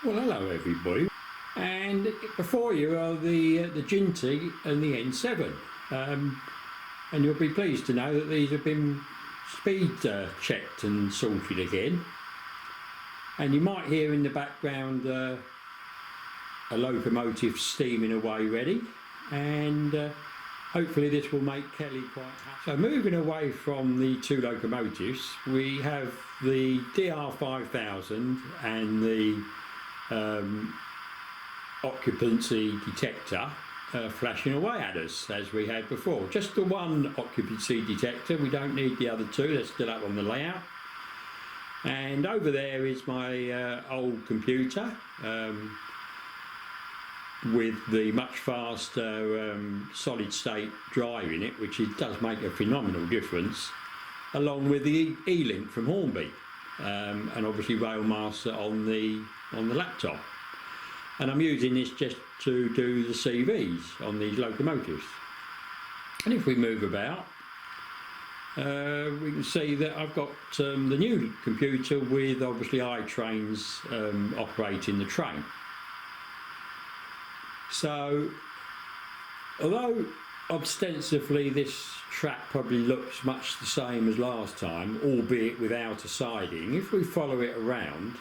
Well, hello everybody, and before you are the Ginty and the N7, and you'll be pleased to know that these have been speed checked and sorted again. And you might hear in the background a locomotive steaming away ready, and hopefully this will make Kelly quite happy. So moving away from the two locomotives, we have the DR5000 and the occupancy detector flashing away at us as we had before. Just the one occupancy detector, we don't need the other two, they're still up on the layout. And over there is my old computer with the much faster solid state drive in it, which does make a phenomenal difference, along with the E-Link from Hornby, and obviously Railmaster on the laptop. And I'm using this just to do the CVs on these locomotives. And if we move about, we can see that I've got the new computer with obviously iTrains operating the train. So although ostensibly this track probably looks much the same as last time, albeit without a siding, if we follow it around,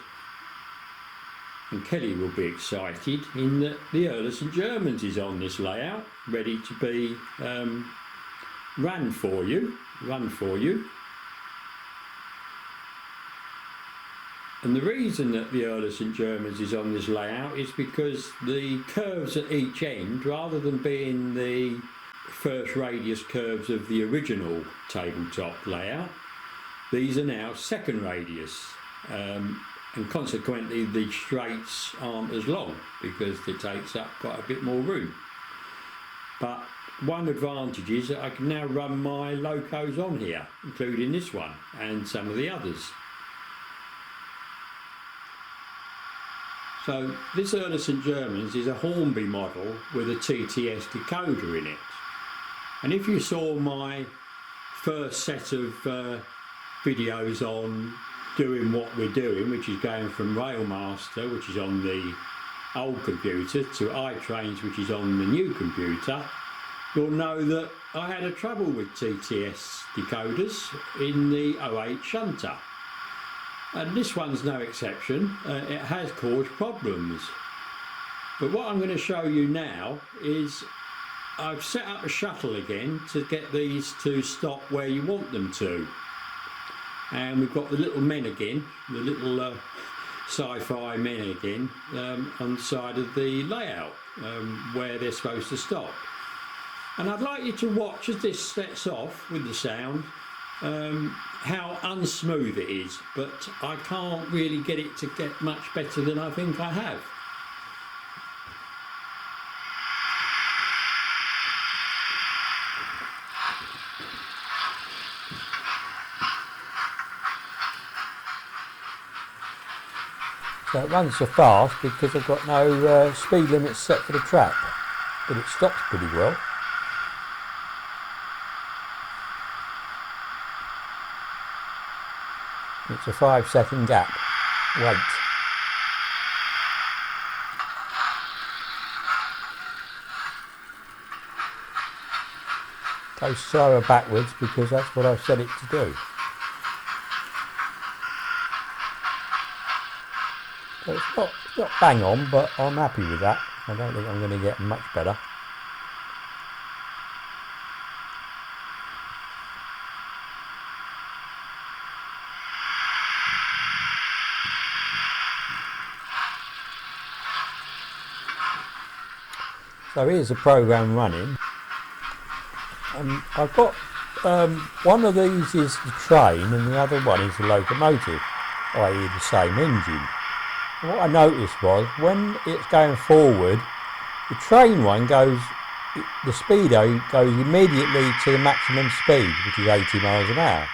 and Kelly will be excited in that the Earl of St Germans is on this layout, ready to be run for you. And the reason that the Earl of St Germans is on this layout is because the curves at each end, rather than being the first radius curves of the original tabletop layout, these are now second radius, and consequently the straights aren't as long because it takes up quite a bit more room. But one advantage is that I can now run my locos on here, including this one and some of the others. So this Earl of St Germans is a Hornby model with a TTS decoder in it. And if you saw my first set of videos on doing what we're doing, which is going from Railmaster, which is on the old computer, to iTrains, which is on the new computer, you'll know that I had a trouble with TTS decoders in the 08 shunter. And this one's no exception. It has caused problems. But what I'm going to show you now is I've set up a shuttle again to get these to stop where you want them to. And we've got the little men again, the little sci-fi men again, on the side of the layout where they're supposed to stop. And I'd like you to watch as this sets off with the sound, how unsmooth it is, but I can't really get it to get much better than I think I have. So it runs so fast because I've got no speed limit set for the track, but it stops pretty well. It's a 5-second gap. Wait. Go slower backwards because that's what I've set it to do. So it's not bang on, but I'm happy with that. I don't think I'm going to get much better. So here's the program running. I've got one of these is the train and the other one is the locomotive, i.e. the same engine. And what I noticed was when it's going forward, the train one goes, the speedo goes immediately to the maximum speed, which is 80 miles an hour.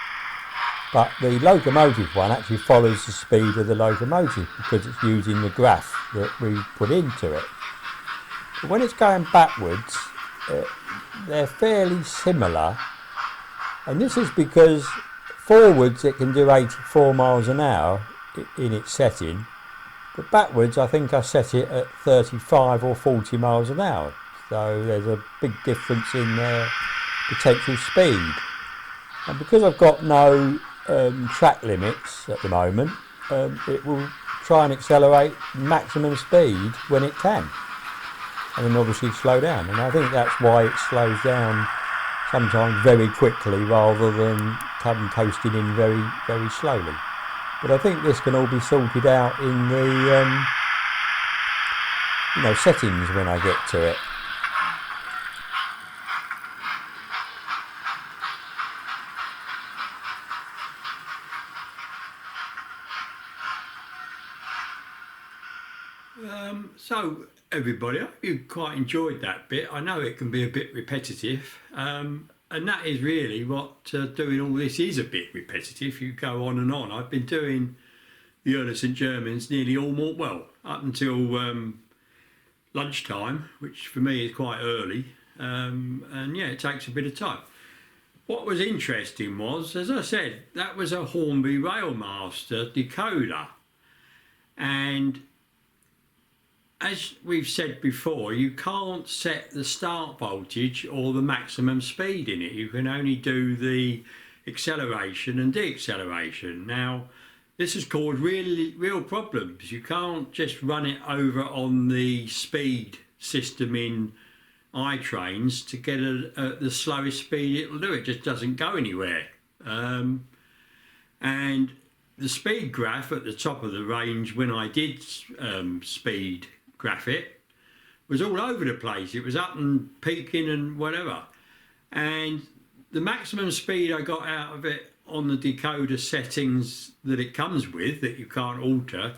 But the locomotive one actually follows the speed of the locomotive because it's using the graph that we put into it. But when it's going backwards, they're fairly similar, and this is because forwards it can do 84 miles an hour in its setting, But backwards, I think I set it at 35 or 40 miles an hour. So there's a big difference in potential speed. And because I've got no track limits at the moment, it will try and accelerate maximum speed when it can. And then obviously slow down. And I think that's why it slows down sometimes very quickly rather than come coasting in very, very slowly. But I think this can all be sorted out in the settings when I get to it. So everybody, I hope you quite enjoyed that bit. I know it can be a bit repetitive, and that is really what doing all this is, a bit repetitive. You go on and on. I've been doing the Earl of St Germans nearly all morning, well, up until lunchtime, which for me is quite early, and yeah, it takes a bit of time. What was interesting was, as I said, that was a Hornby Railmaster decoder, and as we've said before, you can't set the start voltage or the maximum speed in it. You can only do the acceleration and deceleration. Now, this has caused real problems. You can't just run it over on the speed system in iTrains to get the slowest speed it'll do. It just doesn't go anywhere. And the speed graph at the top of the range when I did speed graph it was all over the place. It was up and peaking and whatever. And the maximum speed I got out of it on the decoder settings that it comes with, that you can't alter,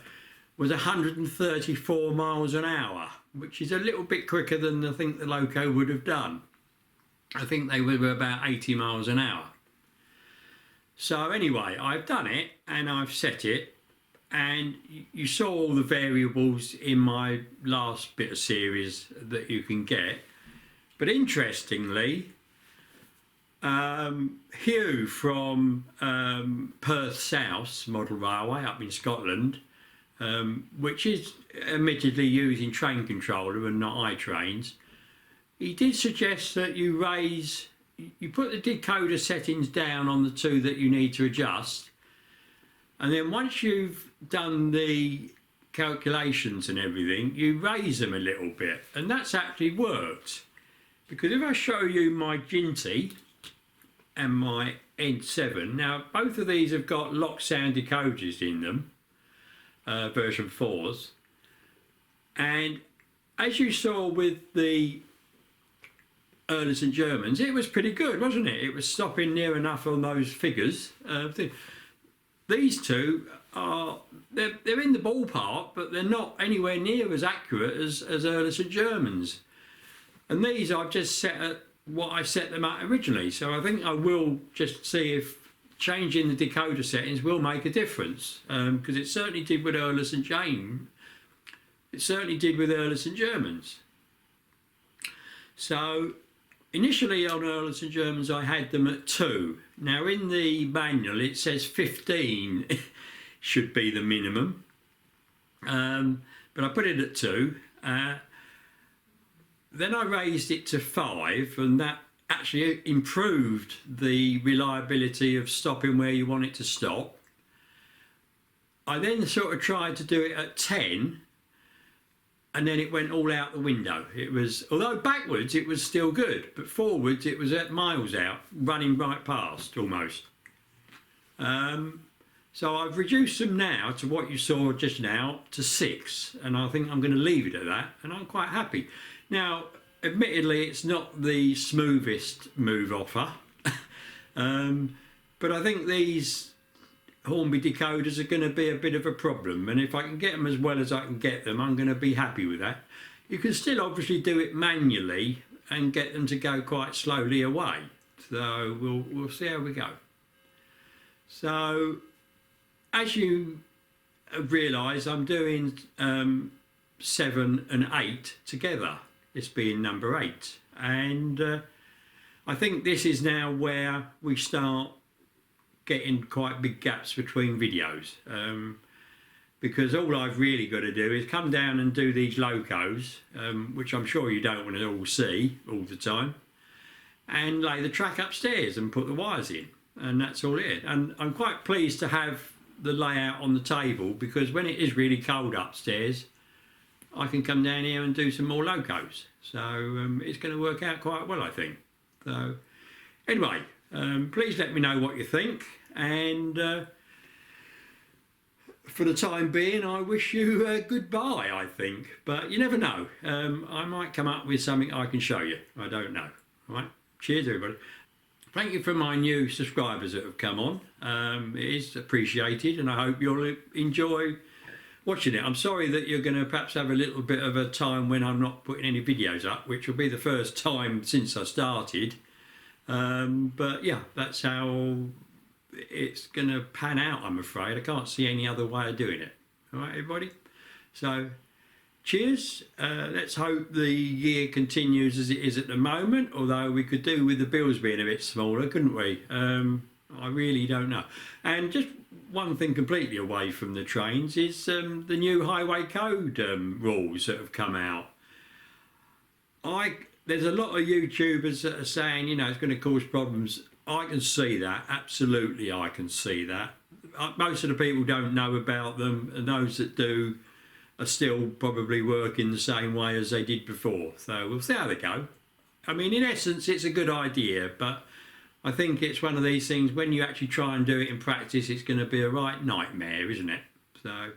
was 134 miles an hour, which is a little bit quicker than I think the Loco would have done. I think they were about 80 miles an hour. So anyway, I've done it and I've set it, and you saw all the variables in my last bit of series that you can get. But interestingly, Hugh from Perth South Model Railway up in Scotland, which is admittedly using Train Controller and not iTrains, he did suggest that you put the decoder settings down on the two that you need to adjust, and then once you've done the calculations and everything, you raise them a little bit, and that's actually worked. Because if I show you my Ginty and my N7, now both of these have got lock sound decoders in them, version 4s, and as you saw with the Earl of St Germans, it was pretty good, wasn't it? It was stopping near enough on those figures. These two are, they're in the ballpark, but they're not anywhere near as accurate as Earl of St Germans. And these I've just set at what I set them at originally. So I think I will just see if changing the decoder settings will make a difference, because it certainly did with Earl of St James. It certainly did with Earl of St Germans. So initially on Earl of St Germans I had them at 2. Now in the manual it says 15 should be the minimum, but I put it at 2. Then I raised it to 5, and that actually improved the reliability of stopping where you want it to stop. I then sort of tried to do it at 10, and then it went all out the window. It was, although backwards it was still good, but forwards it was at miles out, running right past almost. So I've reduced them now to what you saw just now, to 6, and I think I'm going to leave it at that, and I'm quite happy. Now, admittedly, it's not the smoothest move offer, but I think these Hornby decoders are going to be a bit of a problem, and if I can get them as well as I can get them, I'm going to be happy with that. You can still obviously do it manually and get them to go quite slowly away, so we'll see how we go. So, as you have realised, I'm doing 7 and 8 together, this being number 8, and I think this is now where we start getting quite big gaps between videos. because all I've really got to do is come down and do these locos, which I'm sure you don't want to all see all the time, and lay the track upstairs and put the wires in, and that's all it is. And I'm quite pleased to have the layout on the table, because when it is really cold upstairs, I can come down here and do some more locos. So it's going to work out quite well, I think. So anyway, please let me know what you think, and for the time being, I wish you goodbye, I think. But you never know. I might come up with something I can show you. I don't know. All right. Cheers, everybody. Thank you for my new subscribers that have come on. It is appreciated, and I hope you'll enjoy watching it. I'm sorry that you're going to perhaps have a little bit of a time when I'm not putting any videos up, which will be the first time since I started. But yeah, that's how it's going to pan out, I'm afraid. I can't see any other way of doing it. All right, everybody? So, cheers. Let's hope the year continues as it is at the moment, although we could do with the bills being a bit smaller, couldn't we? I really don't know. And just one thing completely away from the trains is the new highway code rules that have come out. There's a lot of YouTubers that are saying, you know, it's going to cause problems. I can see that, absolutely I can see that. Most of the people don't know about them, and those that do are still probably working the same way as they did before. So we'll see how they go. I mean, in essence, it's a good idea, but I think it's one of these things, when you actually try and do it in practice, it's going to be a right nightmare, isn't it? So,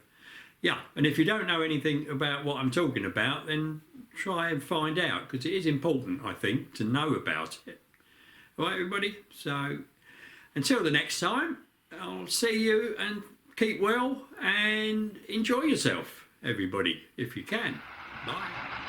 yeah, and if you don't know anything about what I'm talking about, then try and find out, because it is important, I think, to know about it. All right, everybody? So, until the next time, I'll see you, and keep well and enjoy yourself, everybody, if you can. Bye.